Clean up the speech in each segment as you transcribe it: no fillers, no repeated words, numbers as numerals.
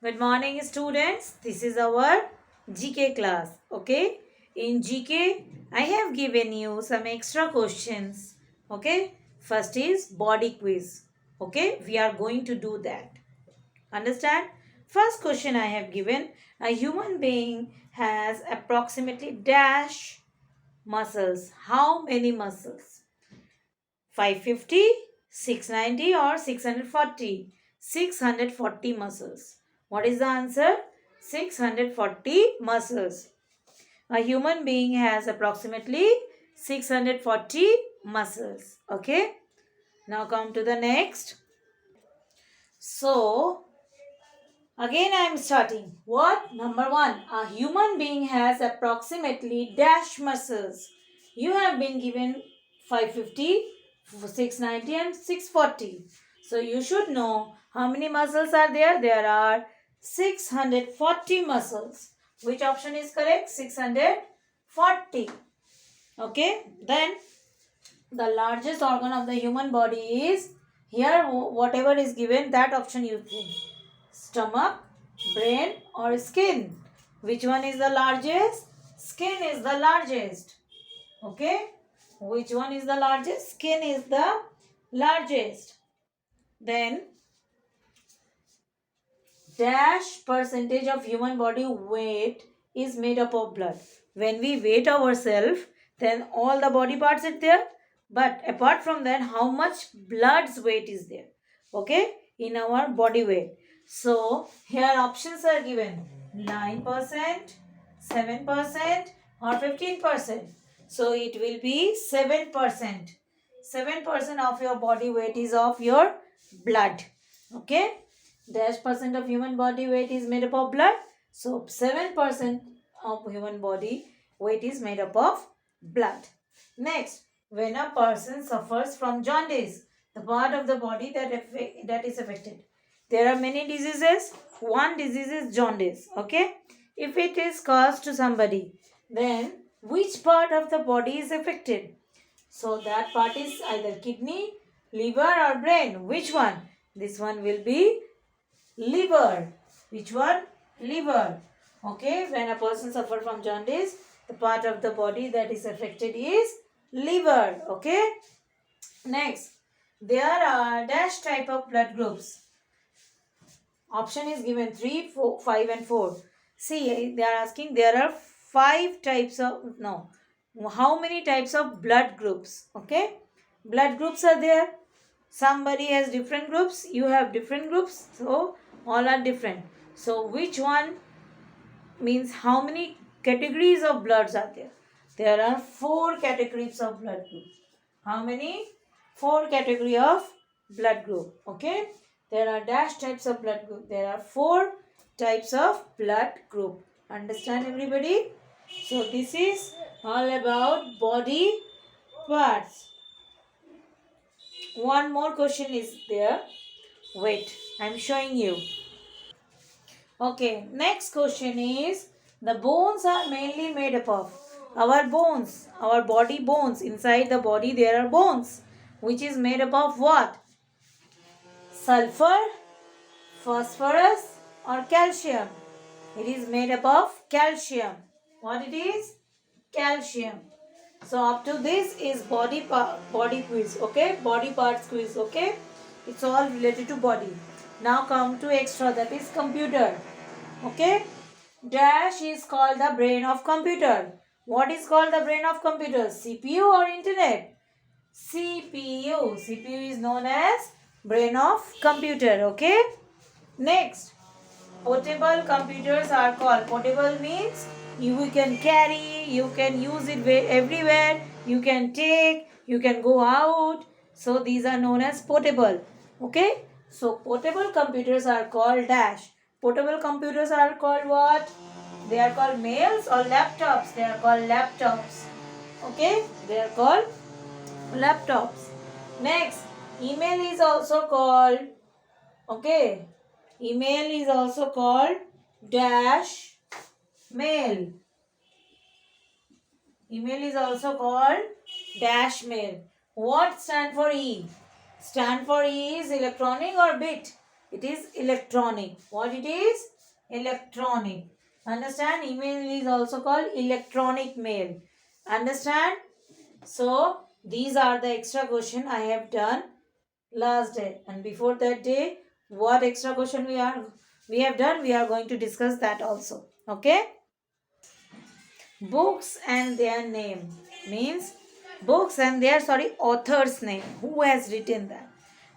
Good morning, students. This is our GK class. Okay. In GK, I have given you some extra questions. Okay. First is body quiz. Okay. We are going to do that. Understand? First question I have given, a human being has approximately dash muscles. How many muscles? 550, 690 or 640? 640 muscles. What is the answer? 640 muscles. A human being has approximately 640 muscles. Okay. Now come to the next. So, again I am starting. What? Number 1. A human being has approximately dash muscles. You have been given 550, 690 and 640. So you should know how many muscles are there. There are 640 muscles. Which option is correct? 640. Okay. Then the largest organ of the human body is here, whatever is given, that option you think. Stomach, brain or skin. Which one is the largest? Skin is the largest. Okay. Which one is the largest? Skin is the largest. Then dash percentage of human body weight is made up of blood. When we weight ourselves, then all the body parts are there. But apart from that, how much blood's weight is there? Okay, in our body weight. So here options are given: 9%, 7% or 15%. So it will be 7%. 7% of your body weight is of your blood. Okay. Dash percent of human body weight is made up of blood. So 7% of human body weight is made up of blood. Next, when a person suffers from jaundice, the part of the body that is affected. There are many diseases. One disease is jaundice. Okay. If it is caused to somebody, then which part of the body is affected? So that part is either kidney, liver or brain. Which one? This one will be liver. Which one? Liver. Okay, when a person suffers from jaundice, the part of the body that is affected is liver. Okay. Next, there are dash type of blood groups. Option is given 3, 4, 5 and 4. See, they are asking there are 5 types of, no, how many types of blood groups? Okay. Blood groups are there. Somebody has different groups, you have different groups, so all are different. So which one means how many categories of bloods are there? There are 4 categories of blood groups. How many? 4 category of blood group. Okay. There are dash types of blood group. There are 4 types of blood group. Understand everybody? So this is all about body parts. One more question is there. Wait, I'm showing you. Okay, next question is, the bones are mainly made up of our bones, our body bones. Inside the body there are bones, which is made up of what? Sulfur, phosphorus or calcium? It is made up of calcium. What it is? Calcium. So up to this is body quiz. Okay, body parts quiz. Okay, it's all related to body. Now come to extra, that is computer. Okay, dash is called the brain of computer. What is called the brain of computer? CPU or internet? CPU. CPU is known as brain of computer. Okay. Next, portable computers are called. Portable means you can carry, you can use it everywhere, you can take, you can go out. So these are known as portable. Okay. So portable computers are called dash. Portable computers are called what? They are called mails or laptops. They are called laptops. Okay. They are called laptops. Next, email is also called, okay, email is also called dash mail. Email is also called dash mail. What stand for E? Stand for E is electronic or bit? It is electronic. What it is? Electronic. Understand? Email is also called electronic mail. Understand? So these are the extra question I have done last day, and before that day, what extra question we have done, we are going to discuss that also. Okay. Books and their name means books and their author's name. Who has written that?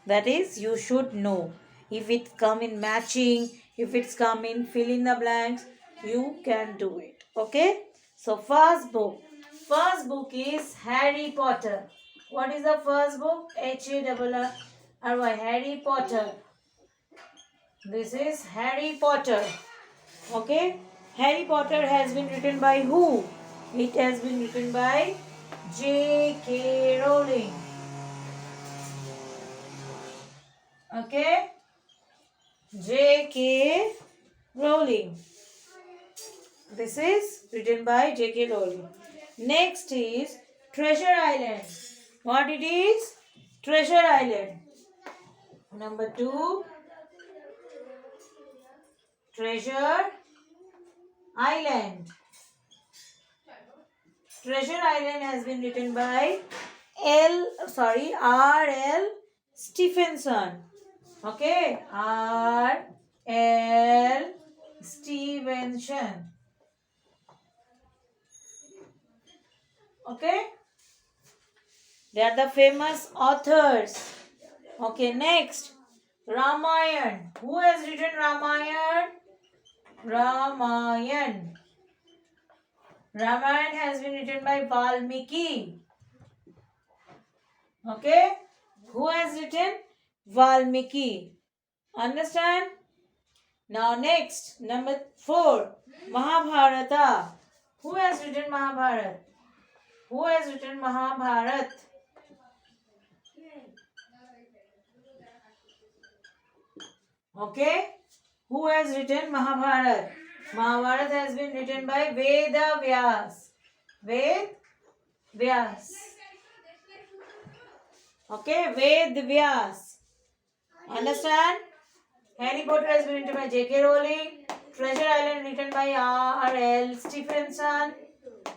That is, you should know. If it come in matching, if it's come in fill in the blanks, you can do it. Okay. So first book. First book is Harry Potter. What is the first book? H-A-R-R-Y. Harry Potter. This is Harry Potter. Okay. Harry Potter has been written by who? It has been written by J.K. Rowling. Okay. J.K. Rowling. This is written by J.K. Rowling. Next is Treasure Island. What it is? Treasure Island. Number 2, Treasure Island. Treasure Island has been written by R.L. Stevenson. Okay, R.L. Stevenson. Okay, they are the famous authors. Okay, next, Ramayan. Who has written Ramayan? Ramayan. Ramayan has been written by Valmiki. Okay, who has written? Valmiki. Understand? Now next, number 4, Mahabharata. Who has written Mahabharata? Who has written Mahabharata? Okay, who has written Mahabharata? Mahabharata has been written by Veda Vyas. Ved Vyas. Okay, Ved Vyas. Understand? Harry Potter has been written by J.K. Rowling. Treasure Island written by R.L. Stevenson.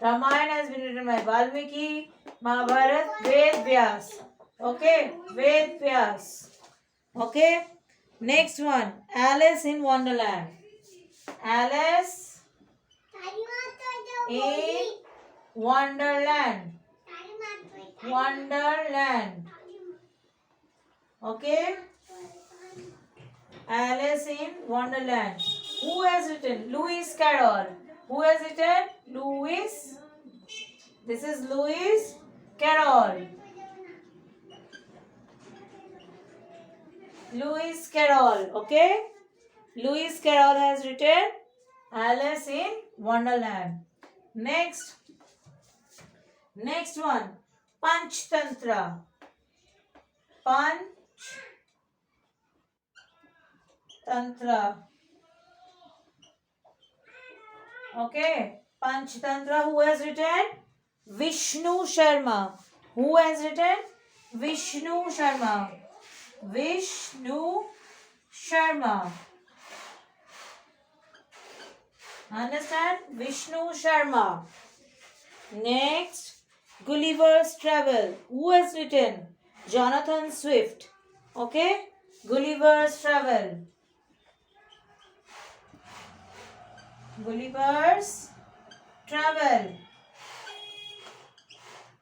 Ramayana has been written by Valmiki. Mahabharat, Ved Vyas. Okay, Ved Vyas. Okay, next one, Alice in Wonderland. Alice in Wonderland. Wonderland. Okay, Alice in Wonderland. Who has written? Lewis Carroll. Who has written? Lewis. This is Lewis Carroll. Lewis Carroll. Okay. Lewis Carroll has written Alice in Wonderland. Next one, Panchtantra. Panchtantra. Okay, Panchtantra. Who has written? Vishnu Sharma. Who has written? Vishnu Sharma. Vishnu Sharma. Understand? Vishnu Sharma. Next, Gulliver's Travel. Who has written? Jonathan Swift. Okay? Gulliver's Travel. Gulliver's Travel.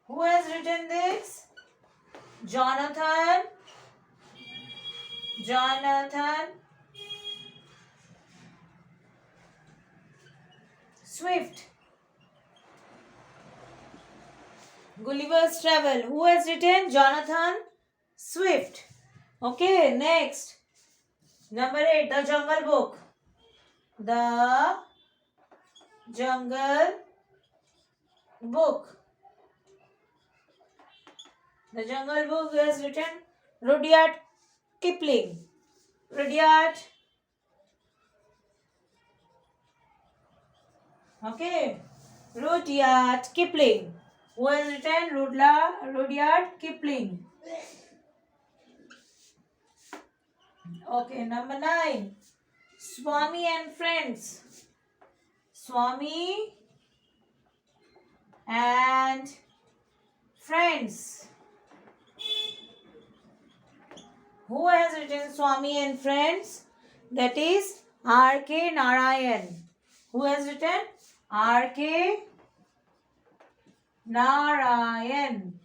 Who has written this? Jonathan Swift. Gulliver's Travel. Who has written? Jonathan Swift. Okay, next. Number 8, The Jungle Book. The Jungle Book. The Jungle Book has written Rudyard Kipling. Rudyard. Okay. Rudyard Kipling. Who has written? Rudyard Kipling. Okay, number 9. Swami and friends. Swami and friends. Who has written Swami and friends? That is R.K. Narayan. Who has written? R.K. Narayan.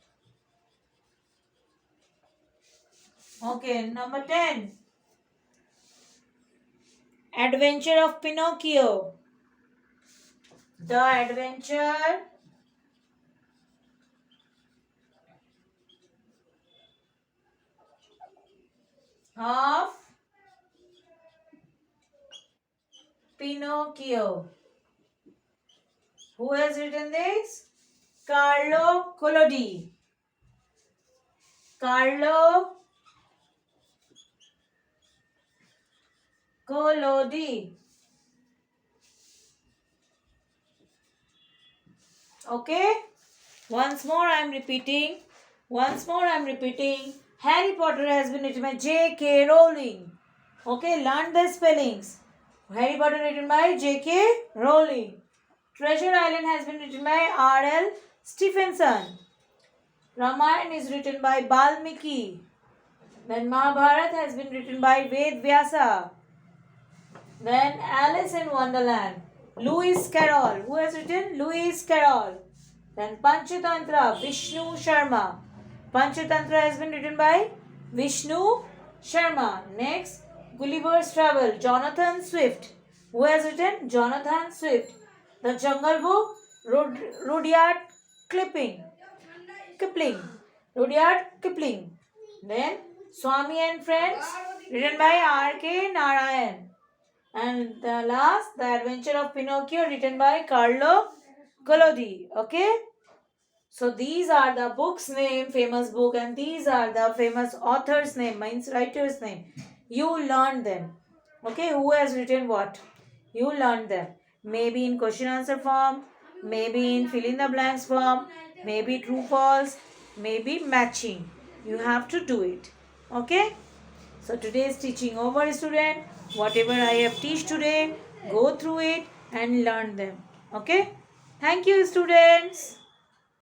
Okay, number 10. Adventure of Pinocchio. The Adventure of Pinocchio. Who has written this? Carlo Collodi. Carlo Collodi. Okay? Once more I am repeating. Harry Potter has been written by J.K. Rowling. Okay, learn the spellings. Harry Potter written by J.K. Rowling. Treasure Island has been written by R.L. Stephenson. Ramayana is written by Balmiki. Then Mahabharata has been written by Ved Vyasa. Then Alice in Wonderland, Lewis Carroll. Who has written? Lewis Carroll. Then Panchatantra, Vishnu Sharma. Panchatantra has been written by Vishnu Sharma. Next, Gulliver's Travel, Jonathan Swift. Who has written? Jonathan Swift. The Jungle Book, Rudyard Kipling. Rudyard Kipling. Then Swami and Friends, written by R.K. Narayan. And the last, The Adventure of Pinocchio, written by Carlo Collodi. Okay? So these are the book's name, famous book, and these are the famous author's name, means writer's name. You learn them. Okay? Who has written what? You learn them. Maybe in question answer form, maybe in fill in the blanks form, maybe true false, maybe matching. You have to do it. Okay? So today's teaching over, student. Whatever I have teach today, go through it and learn them. Okay? Thank you, students.